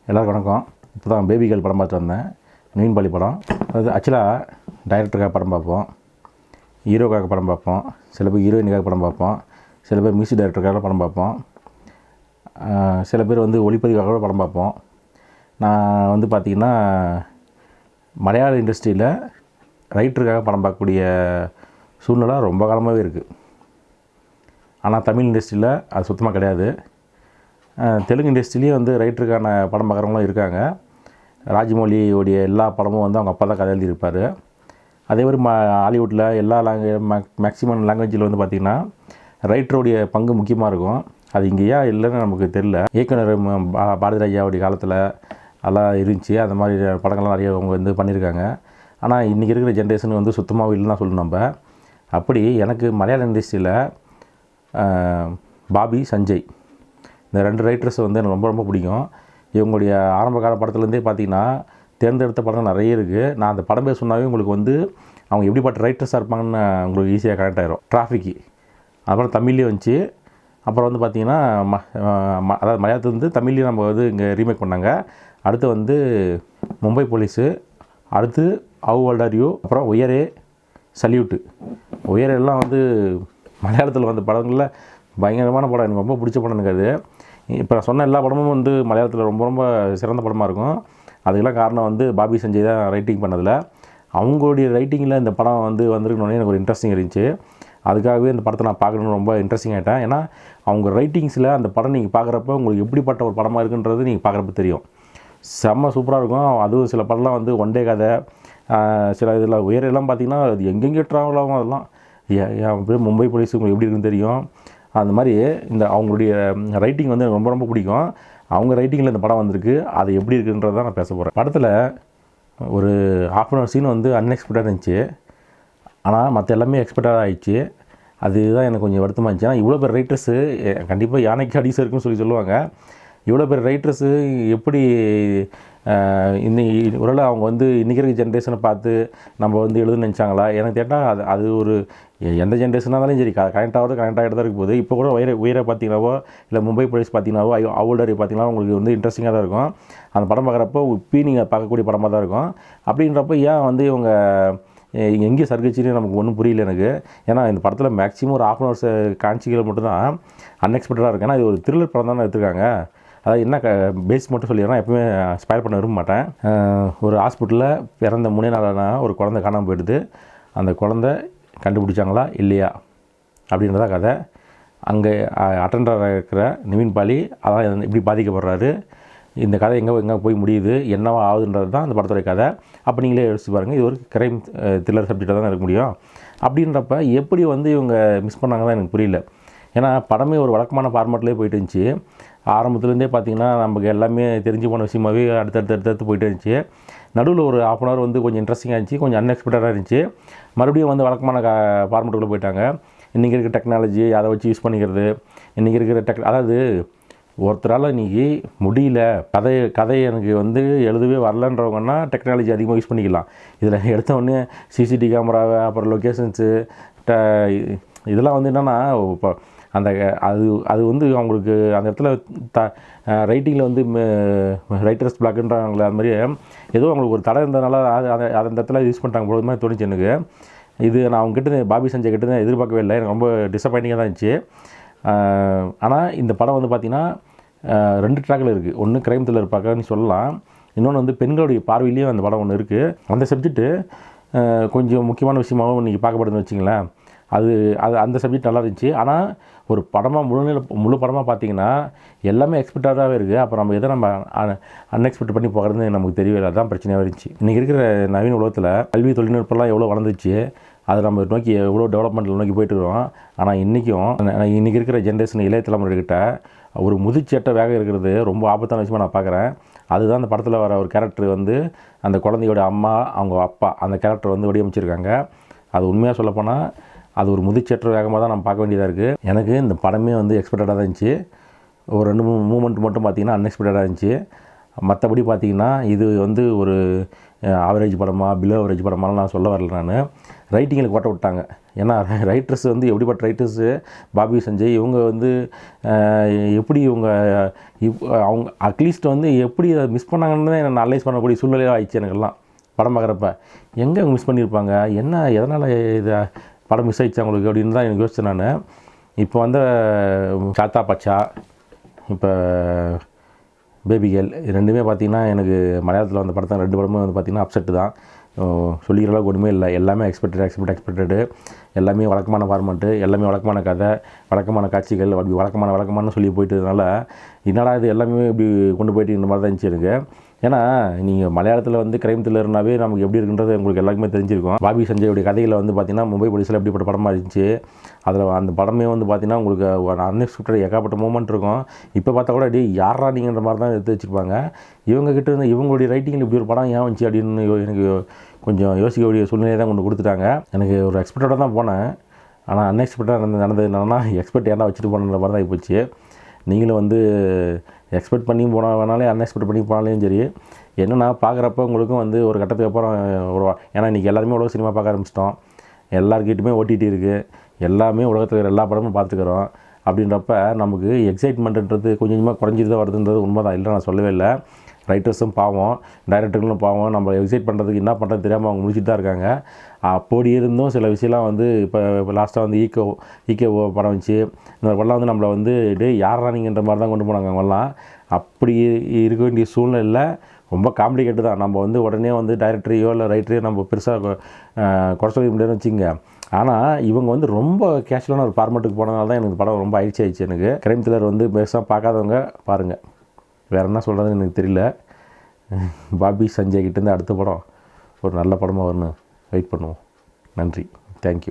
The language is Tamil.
எல்லாருக்கும் வணக்கம். இப்போ தான் பேபி கேர்ள் படம் பார்த்து வந்தேன். நவீன் பாலி படம். அது ஆக்சுவலாக டைரக்டருக்காக படம் பார்ப்போம், ஹீரோக்காக படம் பார்ப்போம், சில பேர் ஹீரோயினுக்காக படம் பார்ப்போம், சில பேர் மியூசிக் டைரக்டருக்காக படம் பார்ப்போம், சில பேர் வந்து ஒளிப்பதிவாக படம் பார்ப்போம். நான் வந்து பார்த்திங்கன்னா மலையாள இண்டஸ்ட்ரியில் ரைட்டருக்காக படம் பார்க்கக்கூடிய சூழ்நிலை ரொம்ப காலமாகவே இருக்குது. ஆனால் தமிழ் இண்டஸ்ட்ரியில் அது சுத்தமாக கிடையாது. தெலுங்கு இண்டஸ்ட்ரியிலையும் வந்து ரைட்டருக்கான படம் பார்க்குறவங்களும் இருக்காங்க. ராஜமௌலியோடைய எல்லா படமும் வந்து அவங்க அப்பா தான் கதை எழுதியிருப்பார். அதே மாதிரி ஹாலிவுட்டில் எல்லா மேக்ஸிமம் லாங்குவேஜில் வந்து பார்த்திங்கன்னா ரைட்டருடைய பங்கு முக்கியமாக இருக்கும். அது இங்கேயா இல்லைன்னு நமக்கு தெரியல. இயக்குனர் பாரதி ராஜாவுடைய காலத்தில் அதெல்லாம் இருந்துச்சு. அந்த மாதிரி படங்கள்லாம் நிறைய அவங்க வந்து பண்ணியிருக்காங்க. ஆனால் இன்றைக்கி இருக்கிற ஜென்ரேஷன் வந்து சுத்தமாக இல்லைன்னு சொல்லணும் நம்ம. அப்படி எனக்கு மலையாள இண்டஸ்ட்ரியில் பாபி, சஞ்சய் இந்த 2 ரைட்டர்ஸ் வந்து எனக்கு ரொம்ப ரொம்ப பிடிக்கும். இவங்களுடைய ஆரம்ப கால படத்துலேருந்தே பார்த்திங்கன்னா தேர்ந்தெடுத்த படம் நிறைய இருக்குது. நான் அந்த படம் பேர் சொன்னாவே உங்களுக்கு வந்து அவங்க எப்படிப்பட்ட ரைட்டர்ஸாக இருப்பாங்கன்னு உங்களுக்கு ஈஸியாக கனெக்ட் ஆகிரும். டிராஃபிக்கு அப்புறம் தமிழ்லேயே வந்துச்சு. அப்புறம் வந்து பார்த்திங்கன்னா அதாவது மலையாளத்துலேருந்து தமிழ்லேயும் நம்ம வந்து இங்கே ரீமேக் பண்ணாங்க. அடுத்து வந்து மும்பை போலீஸு, அடுத்து ஹவ் ஓல்ட் ஆர் யூ, அப்புறம் உயரே, சல்யூட்டு. உயரெல்லாம் வந்து மலையாளத்தில் வந்த படங்களில் பயங்கரமான படம். எனக்கு ரொம்ப பிடிச்ச படம் எனக்கு அது. இப்போ நான் சொன்ன எல்லா படமும் வந்து மலையாளத்தில் ரொம்ப ரொம்ப சிறந்த படமாக இருக்கும். அதுக்கெல்லாம் காரணம் வந்து பாபி, சஞ்சய் தான் ரைட்டிங் பண்ணதில். அவங்களுடைய ரைட்டிங்கில் இந்த படம் வந்து வந்திருக்கணுன்னே எனக்கு ஒரு இன்ட்ரெஸ்டிங் இருந்துச்சு. அதுக்காகவே இந்த படத்தை நான் பார்க்கணுன்னு ரொம்ப இன்ட்ரெஸ்டிங் ஆகிட்டேன். ஏன்னா அவங்க ரைட்டிங்ஸில் அந்த படம் நீங்கள் பார்க்குறப்ப உங்களுக்கு எப்படிப்பட்ட ஒரு படமாக இருக்குன்றது நீங்கள் பார்க்குறப்ப தெரியும். செம்ம சூப்பராக இருக்கும். அதுவும் சில படம்லாம் வந்து ஒன் டே கதை, சில இதில் உயரெல்லாம் பார்த்திங்கன்னா அது எங்கெங்கே ட்ராவல் ஆகும். அதெல்லாம் அப்படியே மும்பை போலீஸ் உங்களுக்கு எப்படி இருக்குன்னு தெரியும். அந்த மாதிரி இந்த அவங்களுடைய ரைட்டிங் வந்து எனக்கு ரொம்ப ரொம்ப பிடிக்கும். அவங்க ரைட்டிங்கில் இந்த படம் வந்திருக்கு. அது எப்படி இருக்குன்றதை நான் பேச போகிறேன். படத்தில் ஒரு ½ அன் ஹவர் சீன் வந்து அன்எக்ஸ்பெக்டடாக இருந்துச்சு. ஆனால் மற்ற எல்லாமே எக்ஸ்பெக்டடாக ஆகிடுச்சு. அதுதான் எனக்கு கொஞ்சம் வருத்தமாக இருந்துச்சு. ஆனால் இவ்வளோ பேர் ரைட்டர்ஸு கண்டிப்பாக யானைக்கு அடிசு இருக்குன்னு சொல்லுவாங்க. இவ்வளோ பேர் ரைட்டர்ஸு எப்படி ஒருவேளை அவங்க வந்து இன்றைக்கி இருக்க ஜென்ரேஷனை பார்த்து நம்ம வந்து எழுதுன்னு நினச்சாங்களா? எனக்கு கேட்டால் அது ஒரு எந்த ஜென்ரேஷனாக இருந்தாலும் சரி கனெக்ட் ஆகிட்டு தான் இருக்க போகுது. இப்போ கூட உயரை பார்த்தீங்கன்னாவோ இல்லை மும்பை போலீஸ் பார்த்தீங்கன்னாவோ அவுல்டரி பார்த்தீங்கன்னா உங்களுக்கு வந்து இன்ட்ரெஸ்டிங்காக தான் இருக்கும். அந்த படம் பார்க்குறப்போ இப்போயும் நீங்கள் பார்க்கக்கூடிய படமாக தான் இருக்கும். அப்படின்றப்ப ஏன் வந்து இவங்க எங்கேயும் சர்க்கிச்சுன்னு நமக்கு ஒன்றும் புரியல எனக்கு. ஏன்னா இந்த படத்தில் மேக்ஸிமம் ஒரு ½ அன் ஹவர்ஸ் காட்சிகள் மட்டும்தான் அன்எக்ஸ்பெக்டடாக இருக்குது. ஏன்னா இது ஒரு த்ரில்லர் படம் தானே எடுத்துருக்காங்க. அதாவது என்ன பேஸ் மட்டும் சொல்லிடுறேன், எப்பவுமே ஸ்பாயில் பண்ண விரும்ப மாட்டேன். ஒரு ஹாஸ்பிட்டலில் பிறந்த 3 நாளான ஒரு குழந்தை காணாமல் போயிடுது. அந்த குழந்தை கண்டுபிடிச்சாங்களா இல்லையா அப்படின்றதான் கதை. அங்கே அட்டெண்டராக இருக்கிற நவீன் பாலி அதான் இப்படி பாதிக்கப்படுறாரு. இந்த கதை எங்கே போய் முடியுது, என்னவா ஆகுதுன்றது தான் அந்த படத்துடைய கதை. அப்போ நீங்களே யோசிச்சு பாருங்கள், இது ஒரு கிரைம் த்ரில்லர் சப்ஜெக்டாக தான் இருக்க முடியும். அப்படின்றப்ப எப்படி வந்து இவங்க மிஸ் பண்ணாங்க தான் எனக்கு புரியல. ஏன்னா படமே ஒரு வழக்கமான ஃபார்மேட்லேயே போயிட்டு இருந்துச்சு. ஆரம்பத்துலேருந்தே பார்த்திங்கன்னா நமக்கு எல்லாமே தெரிஞ்சு போன விஷயமாகவே அடுத்தடுத்து போயிட்டு இருந்துச்சு. நடுவில் ஒரு ½ அன் ஹவர் வந்து கொஞ்சம் இன்ட்ரெஸ்டிங்காக இருந்துச்சு, கொஞ்சம் அன்எக்ஸ்பெக்டடாக இருந்துச்சு. மறுபடியும் வந்து வழக்கமான ஃபார்மேட்டுக்குள்ளே போயிட்டாங்க. இன்றைக்கி இருக்கிற டெக்னாலஜி அதை வச்சு யூஸ் பண்ணிக்கிறது. இன்றைக்கி இருக்கிற அதாவது ஒருத்தரால் இன்றைக்கி முடியல, கதை எனக்கு வந்து எழுதவே வரலன்றவங்கன்னா டெக்னாலஜி அதிகமாக யூஸ் பண்ணிக்கலாம். இதில் எடுத்தவொடனே சிசிடிவி கேமராவை, அப்புறம் லொக்கேஷன்ஸு, இதெல்லாம் வந்து என்னென்னா இப்போ அது வந்து அவங்களுக்கு அந்த இடத்துல ரைட்டிங்கில் வந்து ரைட்டர்ஸ் பிளாக்குன்றாங்களே, அது மாதிரி ஏதோ அவங்களுக்கு ஒரு தடை இருந்ததுனால அந்த இடத்துல யூஸ் பண்ணிட்டாங்க போது மாதிரி தோணுச்சு எனக்கு. இது நான் அவங்க கிட்ட பாபி, சஞ்சய் கிட்ட எதிர்பார்க்கவே இல்லை. எனக்கு ரொம்ப டிசப்பாயிண்டிங்காக தான் இருந்துச்சு. ஆனால் இந்த படம் வந்து பார்த்திங்கன்னா 2 ட்ராக்கில் இருக்குது. ஒன்று கிரைம் த்ரில்லர் பார்க்கன்னு சொல்லலாம், இன்னொன்று வந்து பெண்களுடைய பார்வையிலையும் அந்த படம் ஒன்று இருக்குது. அந்த சப்ஜெக்ட்டு கொஞ்சம் முக்கியமான விஷயமாகவும் இன்றைக்கி பார்க்கப்படுதுன்னு வச்சிங்களேன். அது அந்த சப்ஜெக்ட் நல்லா இருந்துச்சு. ஆனால் ஒரு படமாக முழு படமாக பார்த்திங்கன்னா எல்லாமே எக்ஸ்பெக்டடாகவே இருக்குது. அப்போ நம்ம அன்எக்ஸ்பெக்ட் பண்ணி போகிறது நமக்கு தெரியவில்லை. அதுதான் பிரச்சனையாக இருந்துச்சு. இன்றைக்கி இருக்கிற நவீன உலகத்தில் கல்வி தொழில்நுட்பம்லாம் எவ்வளோ வளர்ந்துச்சு, அதை நம்ம நோக்கி எவ்வளோ டெவலப்மெண்ட்டில் நோக்கி போயிட்டுருக்கோம். ஆனால் இன்றைக்கி இருக்கிற ஜென்ரேஷன் இளைய தலைமுறைகிட்ட ஒரு முதிர்ச்சியற்ற வேகம் இருக்கிறது ரொம்ப ஆபத்தான விஷயமாக நான் பார்க்குறேன். அதுதான் அந்த படத்தில் வர ஒரு கேரக்டர் வந்து அந்த குழந்தையோட அம்மா, அவங்க அப்பா, அந்த கேரக்டர் வந்து வடிவமைச்சிருக்காங்க. அது உண்மையாக சொல்லப்போனால் அது ஒரு முதிர்ச்சியற்ற வேகமாக தான் நம்ம பார்க்க வேண்டியதாக இருக்குது. எனக்கு இந்த படமே வந்து எக்ஸ்பெக்டடாக தான் இருந்துச்சு. ஒரு 2-3 மூமெண்ட் மட்டும் பார்த்திங்கன்னா அன்எக்ஸ்பெக்டடாக இருந்துச்சு. மற்றபடி பார்த்திங்கன்னா இது வந்து ஒரு ஆவரேஜ் படமா பிலோ ஆவரேஜ் படமாலாம் நான் சொல்ல வரல. நான் ரைட்டிங்கில் கோட்டை விட்டாங்க. ஏன்னா ரைட்டர்ஸ் வந்து எப்படிப்பட்ட ரைட்டர்ஸு பாபி சஞ்சய் இவங்க வந்து எப்படி இவங்க அவங்க அட்லீஸ்ட் வந்து எப்படி அதை மிஸ் பண்ணாங்கன்னு தான் நான் அனலைஸ் பண்ணக்கூடிய சூழ்நிலையாக ஆயிடுச்சு எனக்கெல்லாம். படம் பார்க்குறப்ப எங்கே அவங்க மிஸ் பண்ணியிருப்பாங்க, என்ன எதனால் இதை படம் மிஸ் ஆகிடுச்சு அவங்களுக்கு அப்படின்னு தான் எனக்கு யோசித்தேன் நான். இப்போ வந்து சாத்தா பச்சா, இப்போ பேபிகேர்ள் ரெண்டுமே பார்த்திங்கன்னா எனக்கு மலையாளத்தில் வந்த படத்தை 2 படமும் வந்து பார்த்திங்கன்னா அப்செட்டு தான். சொல்லிக்கிற அளவுக்கு ஒன்றுமே இல்லை. எல்லாமே எக்ஸ்பெக்டடு, எல்லாமே வழக்கமான ஃபார்மெட்டு, எல்லாமே வழக்கமான கதை, வழக்கமான காட்சிகள், அப்படி வழக்கமானு சொல்லி போயிட்டதுனால என்னடா இது எல்லாமே இப்படி கொண்டு போயிட்டு இந்த மாதிரி தான் இருந்துச்சு எனக்கு. ஏன்னா நீங்கள் மலையாளத்தில் வந்து கிரைம் த்ரில்லர்னாவே நமக்கு எப்படி இருக்குன்றது உங்களுக்கு எல்லாருக்குமே தெரிஞ்சிருக்கும். பாபி சஞ்சயோடைய கதையில் வந்து பார்த்திங்கன்னா மும்பை போலீஸில் எப்படிப்பட்ட படமாக இருந்துச்சு. அதில் அந்த படமே வந்து பார்த்திங்கன்னா உங்களுக்கு அன்எக்ஸ்பெக்டட் ஏகப்பட்ட மூமெண்ட் இருக்கும். இப்போ பார்த்தா கூட அப்படியே யாரா நீங்கன்ற மாதிரி தான் எடுத்து வச்சுருப்பாங்க. இவங்ககிட்ட இருந்து இவங்களுடைய ரைட்டிங்கில் இப்படி ஒரு படம் ஏன் வந்துச்சு அப்படின்னு எனக்கு கொஞ்சம் யோசிக்கக்கூடிய சூழ்நிலையை தான் கொண்டு கொடுத்துட்டாங்க. எனக்கு ஒரு எக்ஸ்பெக்டோட தான் போனேன். ஆனால் அன்எக்ஸ்பெக்டாக நடந்தது என்னன்னா எக்ஸ்பெக்ட் ஏன்னா வச்சுட்டு போனன்ற மாதிரி தான் ஆகிப்போச்சு. நீங்களும் வந்து எக்ஸ்பெக்ட் பண்ணி போனால் வேணாலே அன்எக்ஸ்பெக்ட் பண்ணி போனாலும் சரி, என்னென்னா பார்க்குறப்ப உங்களுக்கும் வந்து ஒரு கட்டத்துக்கு அப்புறம் ஒரு ஏன்னா இன்றைக்கி எல்லாருமே உலக சினிமா பார்க்க ஆரம்பிச்சிட்டோம். எல்லாருக்கிட்டையுமே ஓடிடி இருக்குது. எல்லாமே உலகத்தில் இருக்கிற எல்லா படமும் பார்த்துக்கிறோம். அப்படின்றப்ப நமக்கு எக்ஸைட்மெண்ட்டுன்றது கொஞ்சம் கொஞ்சமாக குறைஞ்சிட்டு தான் வருதுன்றது உண்மை தான், இல்லை நான் சொல்லவே இல்லை. ரைட்டர்ஸும் பாவம், டைரக்டர்களும் பாவம், நம்ம எக்ஸைட் பண்ணுறதுக்கு என்ன பண்ணுறது தெரியாமல் அவங்க முடிச்சுட்டு தான் இருக்காங்க. அப்படி இருந்தும் சில விஷயம்லாம் வந்து இப்போ லாஸ்ட்டாக வந்து ஈகே படம் வந்துச்சு. இந்த படம்லாம் வந்து நம்மளை வந்து யாரா நீங்கன்ற மாதிரி தான் கொண்டு போனாங்க அவங்கெல்லாம். அப்படி இருக்க வேண்டிய சூழ்நிலையில் ரொம்ப காம்ப்ளிகேட்டு தான். நம்ம வந்து உடனே வந்து டைரக்டரையோ இல்லை ரைட்டரையோ நம்ம பெருசாக குறை சொல்ல முடியாதுன்னு வச்சுங்க. ஆனால் இவங்க வந்து ரொம்ப கேஷுவலான ஒரு ஃபார்மெட்டுக்கு போனதால தான் எனக்கு படம் ரொம்ப ஆயிடுச்சு எனக்கு. கிரைம் த்ரில்லர் வந்து பெருசாக பார்க்காதவங்க பாருங்கள். வேறு என்ன சொல்கிறதுன்னு எனக்கு தெரியல. பாபி சஞ்சய் கிட்டேருந்து அடுத்த படம் ஒரு நல்ல படமாக வரணும், வெயிட் பண்ணுவோம். நன்றி, தேங்க்யூ.